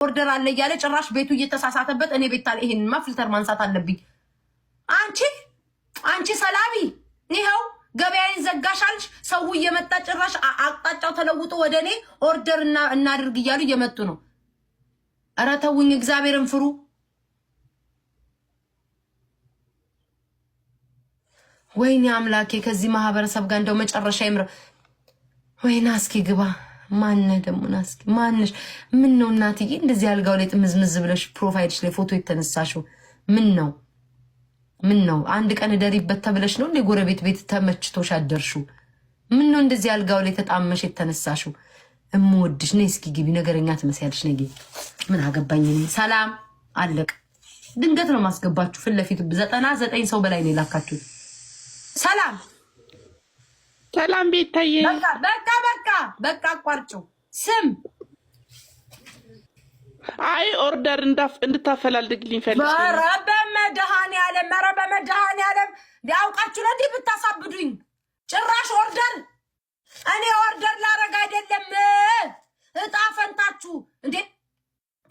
ኦርደር አለ እያለ ጭራሽ ቤቱ እየተሳሳተበት እኔ ቤታል ይሄንማ ፊልተር ማንሳት አለብኝ። አንቺ ሰላቢ ይሄው ገበያዬን ዘጋሻልሽ። ሰው እየመጣ ጭራሽ አቅጣጫው ተለውጦ ወደ እኔ ኦርደር እናድርግ እያሉ እየመጡ ነው። ኧረ ተውኝ፣ እግዚአብሔርን ፍሩ። ወይኔ አምላኬ ከዚህ ማህበረሰብ ጋር እንደው መጨረሻ ይምር። ወይና እስኪ ግባ። ማነ ደግሞ ናስኪ ማነሽ? ምን ነው እናትዬ እንደዚህ አልጋው ላይ ጥምዝምዝ ብለሽ ፕሮፋይልሽ ላይ ፎቶ የተነሳሽው ምን ነው? አንድ ቀን እደሪበት ተብለሽ ነው እንደ ጎረቤት ቤት ተመችቶሽ አደርሽው? ምን ነው እንደዚህ አልጋው ላይ ተጣመሽ የተነሳሽው? እምወድሽ ነይ እስኪ ግቢ። ነገረኛ ትመስያለሽ። ነይ ግቢ። ምን አገባኝ እኔ። ሰላም አለቅ። ድንገት ነው ማስገባችሁ ፊት ለፊት 99 ሰው በላይ ነው የላካችሁት። ሰላም ቤታዬ። በቃ አቋርጭው። ስም አይ ኦርደር እንድታፈላልግልኝ ፈልጌ። ኧረ በመድኃኒዓለም ሊያውቃችሁ ነው እንዲህ ብታሳብዱኝ። ጭራሽ ኦርደር እኔ ኦርደር ላረግ አይደለም። እጣ ፈንታችሁ እንዴ!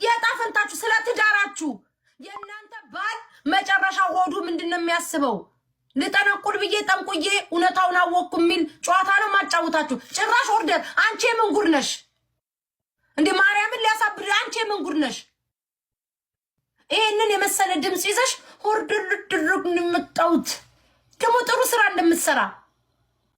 የእጣ ፈንታችሁ ስለ ትዳራችሁ የእናንተ ባል መጨረሻ ሆዱ ምንድነው የሚያስበው? ልጠነቁል ብዬ ጠንቁዬ እውነታውን አወቅኩ የሚል ጨዋታ ነው ማጫወታችሁ። ጭራሽ ኦርደር። አንቺ ምን ጉድ ነሽ እንዴ? ማርያምን ሊያሳብድ። አንቺ ምን ጉድ ነሽ? ይሄንን የመሰለ ድምጽ ይዘሽ ኦርደር ልትደረግ ነው የመጣሁት። ደግሞ ጥሩ ስራ እንደምትሰራ